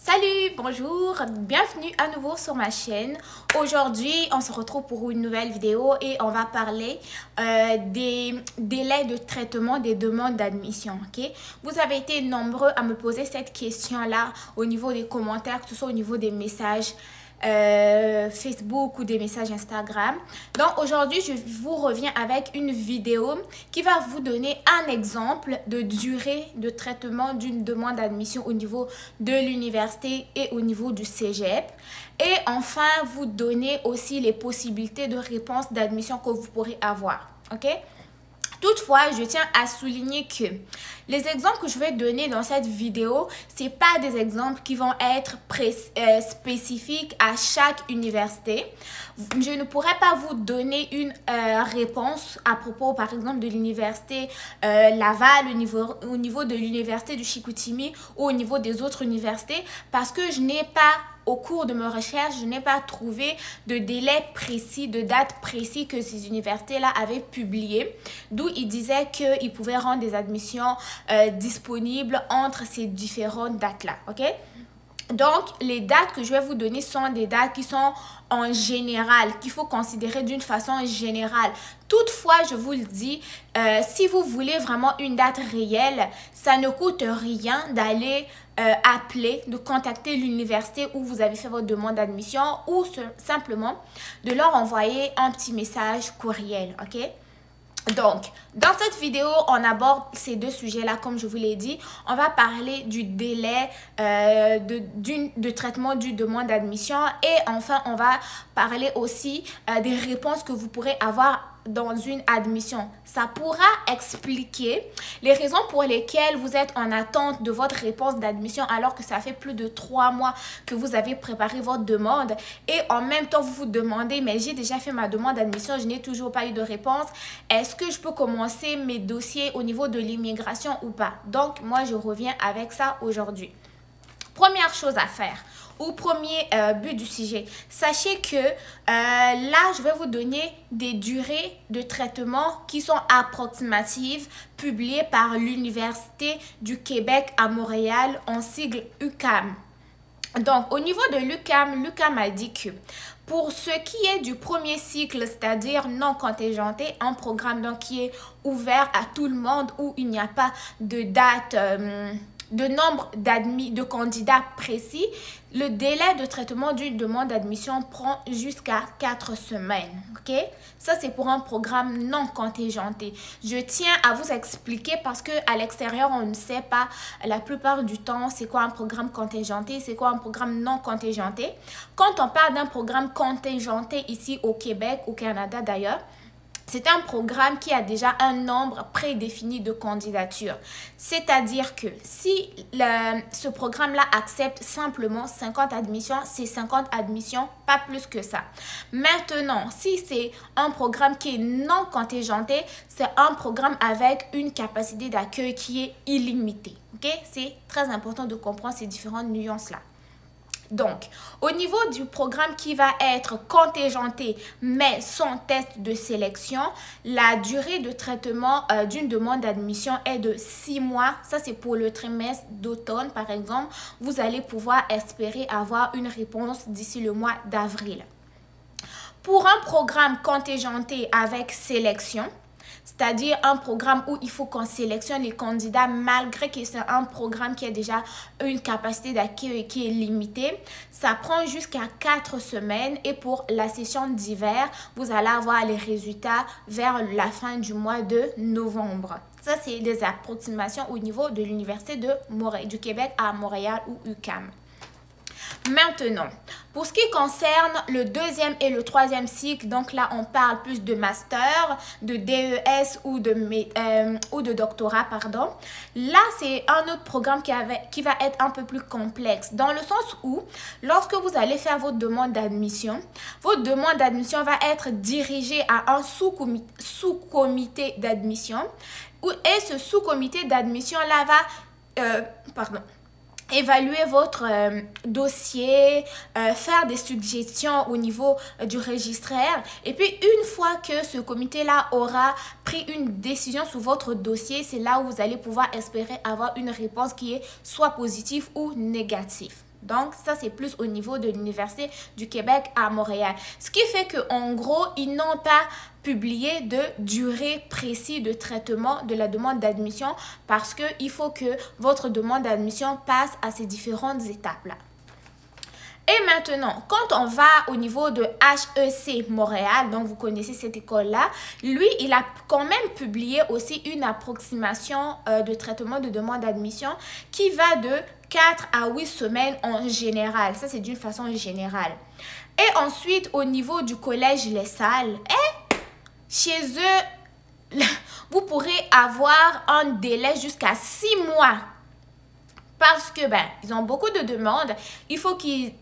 Salut, bonjour, bienvenue à nouveau sur ma chaîne. Aujourd'hui, on se retrouve pour une nouvelle vidéo et on va parler des délais de traitement des demandes d'admission. Ok, vous avez été nombreux à me poser cette question-là au niveau des commentaires, que ce soit au niveau des messages Facebook ou des messages Instagram. Donc aujourd'hui, je vous reviens avec une vidéo qui va vous donner un exemple de durée de traitement d'une demande d'admission au niveau de l'université et au niveau du cégep. Et enfin, vous donner aussi les possibilités de réponse d'admission que vous pourrez avoir. Ok? Toutefois, je tiens à souligner que les exemples que je vais donner dans cette vidéo, ce n'est pas des exemples qui vont être spécifiques à chaque université. Je ne pourrais pas vous donner une réponse à propos, par exemple, de l'université Laval, au niveau de l'université du Chicoutimi ou au niveau des autres universités parce que je n'ai pas... Au cours de mes recherches, je n'ai pas trouvé de délai précis, de date précise que ces universités-là avaient publié, d'où ils disaient qu'ils pouvaient rendre des admissions disponibles entre ces différentes dates-là. Ok? Donc, les dates que je vais vous donner sont des dates qui sont en général, qu'il faut considérer d'une façon générale. Toutefois, je vous le dis, si vous voulez vraiment une date réelle, ça ne coûte rien d'aller appeler, de contacter l'université où vous avez fait votre demande d'admission ou simplement de leur envoyer un petit message courriel, ok? Donc, dans cette vidéo, on aborde ces deux sujets-là, comme je vous l'ai dit. On va parler du délai de traitement d'une demande d'admission et enfin, on va parler aussi des réponses que vous pourrez avoir dans une admission. Ça pourra expliquer les raisons pour lesquelles vous êtes en attente de votre réponse d'admission alors que ça fait plus de 3 mois que vous avez préparé votre demande et en même temps vous vous demandez mais j'ai déjà fait ma demande d'admission, je n'ai toujours pas eu de réponse. Est-ce que je peux commencer mes dossiers au niveau de l'immigration ou pas? Donc moi je reviens avec ça aujourd'hui. Première chose à faire ou premier but du sujet, sachez que là, je vais vous donner des durées de traitement qui sont approximatives publiées par l'Université du Québec à Montréal en sigle UQAM. Donc, au niveau de l'UQAM a dit que pour ce qui est du premier cycle, c'est-à-dire non contingenté, un programme donc, qui est ouvert à tout le monde où il n'y a pas de date... de nombre de candidats précis, le délai de traitement d'une demande d'admission prend jusqu'à 4 semaines. Ok? Ça, c'est pour un programme non contingenté. Je tiens à vous expliquer parce qu'à l'extérieur, on ne sait pas la plupart du temps c'est quoi un programme contingenté, c'est quoi un programme non contingenté. Quand on parle d'un programme contingenté ici au Québec, au Canada d'ailleurs, c'est un programme qui a déjà un nombre prédéfini de candidatures. C'est-à-dire que si ce programme-là accepte simplement 50 admissions, c'est 50 admissions, pas plus que ça. Maintenant, si c'est un programme qui est non contingenté, c'est un programme avec une capacité d'accueil qui est illimitée. Okay? C'est très important de comprendre ces différentes nuances-là. Donc, au niveau du programme qui va être contingenté, mais sans test de sélection, la durée de traitement d'une demande d'admission est de 6 mois. Ça, c'est pour le trimestre d'automne, par exemple. Vous allez pouvoir espérer avoir une réponse d'ici le mois d'avril. Pour un programme contingenté avec sélection, c'est-à-dire un programme où il faut qu'on sélectionne les candidats malgré que c'est un programme qui a déjà une capacité d'accueil qui est limitée. Ça prend jusqu'à 4 semaines et pour la session d'hiver, vous allez avoir les résultats vers la fin du mois de novembre. Ça, c'est des approximations au niveau de l'Université du Québec à Montréal ou UQAM. Maintenant, pour ce qui concerne le deuxième et le troisième cycle, donc là on parle plus de master, de DES ou de doctorat, pardon. Là c'est un autre programme qui va être un peu plus complexe dans le sens où lorsque vous allez faire votre demande d'admission va être dirigée à un sous-comité d'admission et ce sous-comité d'admission là va... évaluer votre dossier, faire des suggestions au niveau du registraire. Et puis, une fois que ce comité-là aura pris une décision sur votre dossier, c'est là où vous allez pouvoir espérer avoir une réponse qui est soit positive ou négative. Donc, ça, c'est plus au niveau de l'Université du Québec à Montréal. Ce qui fait qu'en gros, ils n'ont pas publié de durée précise de traitement de la demande d'admission parce qu'il faut que votre demande d'admission passe à ces différentes étapes-là. Et maintenant, quand on va au niveau de HEC Montréal, donc vous connaissez cette école-là, lui, il a quand même publié aussi une approximation de traitement de demande d'admission qui va de 4 à 8 semaines en général. Ça, c'est d'une façon générale. Et ensuite, au niveau du collège Les Salles, chez eux, vous pourrez avoir un délai jusqu'à 6 mois. Parce que, ils ont beaucoup de demandes. Il faut qu'ils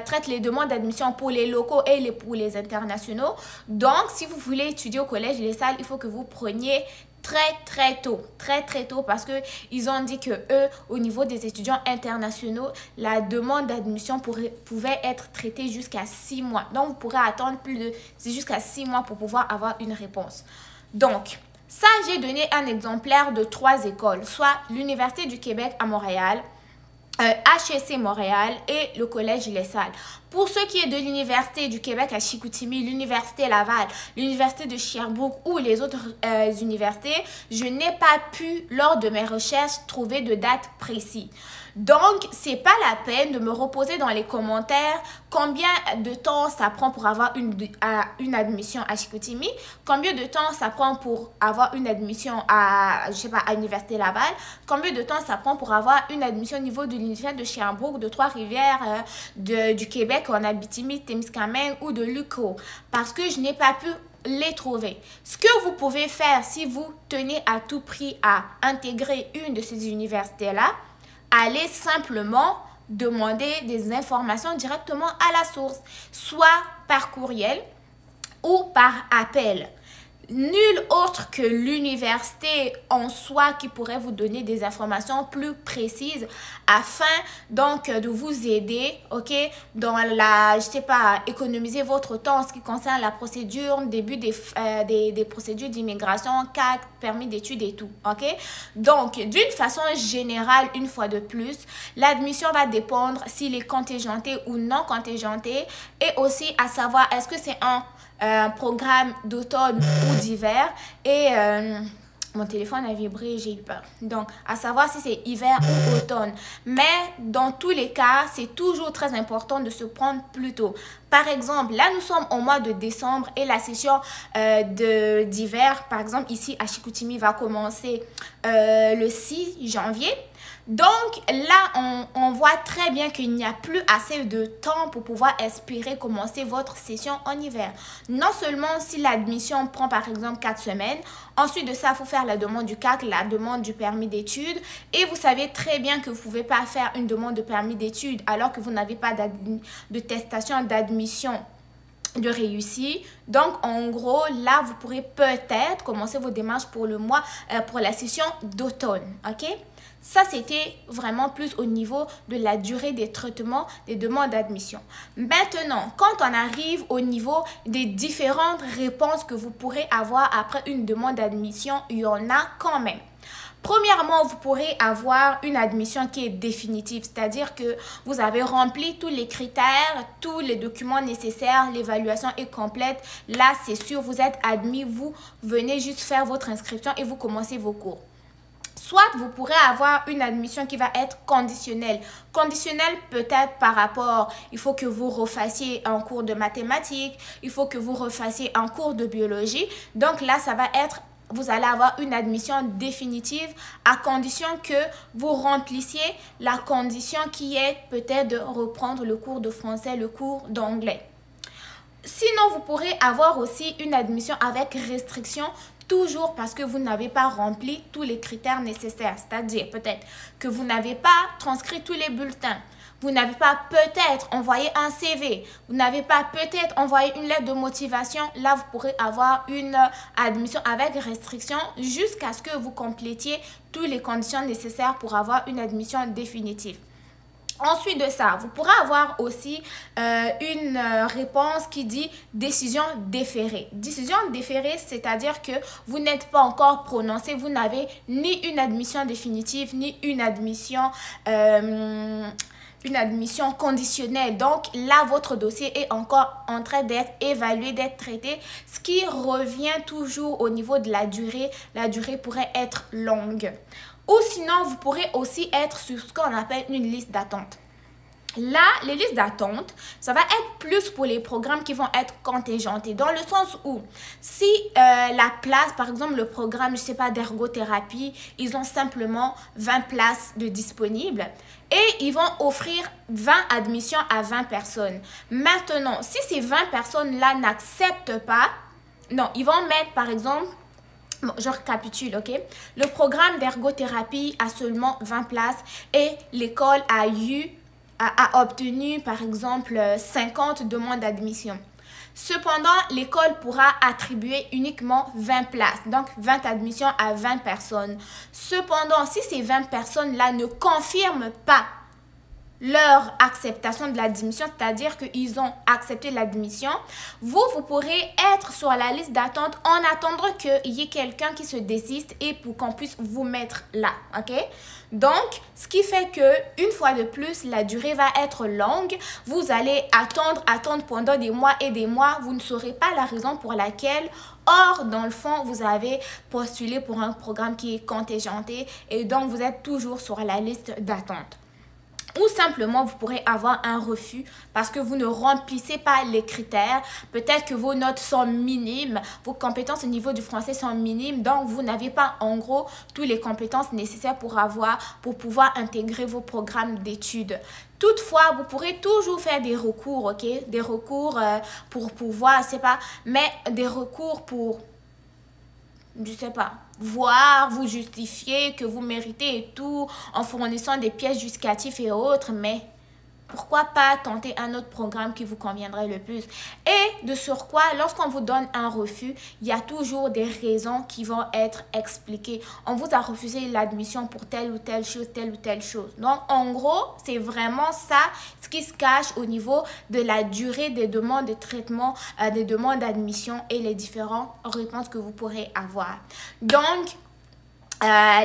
traitent les demandes d'admission pour les locaux et pour les internationaux. Donc, si vous voulez étudier au collège Les Salles, il faut que vous preniez très tôt parce que ils ont dit que eux, au niveau des étudiants internationaux, la demande d'admission pouvait être traitée jusqu'à 6 mois. Donc, vous pourrez attendre jusqu'à 6 mois pour pouvoir avoir une réponse. Donc, ça, j'ai donné un exemplaire de 3 écoles, soit l'Université du Québec à Montréal, HEC Montréal et le Collège Les Salles. Pour ce qui est de l'Université du Québec à Chicoutimi, l'Université Laval, l'Université de Sherbrooke ou les autres universités, je n'ai pas pu, lors de mes recherches, trouver de date précise. Donc, c'est pas la peine de me reposer dans les commentaires combien de temps ça prend pour avoir une admission à Chicoutimi, combien de temps ça prend pour avoir une admission à, je sais pas, à l'Université Laval, combien de temps ça prend pour avoir une admission au niveau de l'Université de Sherbrooke, de Trois-Rivières, du Québec, en Abitibi-Témiscamingue ou de l'UQO, parce que je n'ai pas pu les trouver. Ce que vous pouvez faire si vous tenez à tout prix à intégrer une de ces universités-là, allez simplement demander des informations directement à la source, soit par courriel ou par appel. Nul autre que l'université en soi qui pourrait vous donner des informations plus précises afin donc de vous aider, ok, dans la, je sais pas, économiser votre temps en ce qui concerne la procédure, début des procédures d'immigration, carte, permis d'études et tout, ok. Donc, d'une façon générale, une fois de plus, l'admission va dépendre s'il est contingenté ou non contingenté et aussi à savoir est-ce que c'est un programme d'automne ou d'hiver et mon téléphone a vibré, j'ai eu peur. Donc, à savoir si c'est hiver ou automne. Mais dans tous les cas, c'est toujours très important de se prendre plus tôt. Par exemple, là, nous sommes au mois de décembre et la session d'hiver, par exemple, ici à Chicoutimi, va commencer le 6 janvier. Donc là, on voit très bien qu'il n'y a plus assez de temps pour pouvoir espérer commencer votre session en hiver. Non seulement si l'admission prend par exemple 4 semaines, ensuite de ça, il faut faire la demande du CAC, la demande du permis d'études. Et vous savez très bien que vous ne pouvez pas faire une demande de permis d'études alors que vous n'avez pas de testation d'admission de réussir. Donc en gros là vous pourrez peut-être commencer vos démarches pour le mois pour la session d'automne, ok. Ça, c'était vraiment plus au niveau de la durée des traitements des demandes d'admission. Maintenant, quand on arrive au niveau des différentes réponses que vous pourrez avoir après une demande d'admission, il y en a quand même. Premièrement, vous pourrez avoir une admission qui est définitive, c'est-à-dire que vous avez rempli tous les critères, tous les documents nécessaires, l'évaluation est complète. Là, c'est sûr, vous êtes admis, vous venez juste faire votre inscription et vous commencez vos cours. Soit vous pourrez avoir une admission qui va être conditionnelle. Conditionnelle peut-être par rapport, il faut que vous refassiez un cours de mathématiques, il faut que vous refassiez un cours de biologie. Donc là, ça va être, vous allez avoir une admission définitive à condition que vous remplissiez la condition qui est peut-être de reprendre le cours de français, le cours d'anglais. Sinon, vous pourrez avoir aussi une admission avec restriction, toujours parce que vous n'avez pas rempli tous les critères nécessaires. C'est-à-dire peut-être que vous n'avez pas transcrit tous les bulletins. Vous n'avez pas peut-être envoyé un CV. Vous n'avez pas peut-être envoyé une lettre de motivation. Là, vous pourrez avoir une admission avec restriction jusqu'à ce que vous complétiez toutes les conditions nécessaires pour avoir une admission définitive. Ensuite de ça, vous pourrez avoir aussi une réponse qui dit décision déférée. Décision déférée, c'est-à-dire que vous n'êtes pas encore prononcé, vous n'avez ni une admission définitive, ni une admission une admission conditionnelle. Donc là, votre dossier est encore en train d'être évalué, d'être traité, ce qui revient toujours au niveau de la durée. La durée pourrait être longue. Ou sinon, vous pourrez aussi être sur ce qu'on appelle une liste d'attente. Là, les listes d'attente, ça va être plus pour les programmes qui vont être contingentés. Dans le sens où, si la place, par exemple, le programme, je sais pas, d'ergothérapie, ils ont simplement 20 places de disponibles et ils vont offrir 20 admissions à 20 personnes. Maintenant, si ces 20 personnes-là n'acceptent pas, non, ils vont mettre, par exemple, bon, je récapitule, ok? Le programme d'ergothérapie a seulement 20 places et l'école a obtenu, par exemple, 50 demandes d'admission. Cependant, l'école pourra attribuer uniquement 20 places, donc 20 admissions à 20 personnes. Cependant, si ces 20 personnes-là ne confirment pas leur acceptation de l'admission, c'est-à-dire qu'ils ont accepté l'admission, vous pourrez être sur la liste d'attente en attendant qu'il y ait quelqu'un qui se désiste et pour qu'on puisse vous mettre là, ok? Donc, ce qui fait que une fois de plus, la durée va être longue. Vous allez attendre pendant des mois et des mois. Vous ne saurez pas la raison pour laquelle. Or, dans le fond, vous avez postulé pour un programme qui est contingenté et donc vous êtes toujours sur la liste d'attente. Ou simplement, vous pourrez avoir un refus parce que vous ne remplissez pas les critères. Peut-être que vos notes sont minimes, vos compétences au niveau du français sont minimes. Donc, vous n'avez pas, en gros, toutes les compétences nécessaires pour pouvoir intégrer vos programmes d'études. Toutefois, vous pourrez toujours faire des recours, ok? Des recours pour pouvoir, je sais pas, mais des recours pour, je sais pas, voir, vous justifier que vous méritez et tout en fournissant des pièces justificatives et autres, mais pourquoi pas tenter un autre programme qui vous conviendrait le plus? Et de surcroît, lorsqu'on vous donne un refus, il y a toujours des raisons qui vont être expliquées. On vous a refusé l'admission pour telle ou telle chose. Donc, en gros, c'est vraiment ça ce qui se cache au niveau de la durée des demandes de traitement, des demandes d'admission et les différentes réponses que vous pourrez avoir. Donc,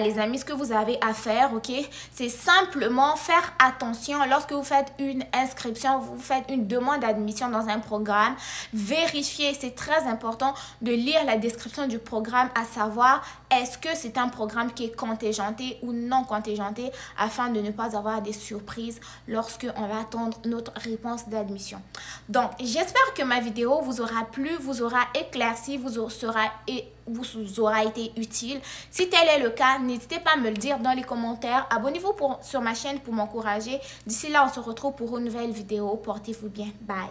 les amis, ce que vous avez à faire, ok, c'est simplement faire attention lorsque vous faites une inscription, vous faites une demande d'admission dans un programme. Vérifiez, c'est très important de lire la description du programme, à savoir est-ce que c'est un programme qui est contingenté ou non contingenté afin de ne pas avoir des surprises lorsque on va attendre notre réponse d'admission. Donc, j'espère que ma vidéo vous aura plu, vous aura éclairci, vous aura été utile. Si tel est le cas, n'hésitez pas à me le dire dans les commentaires. Abonnez-vous sur ma chaîne pour m'encourager. D'ici là, on se retrouve pour une nouvelle vidéo. Portez-vous bien. Bye.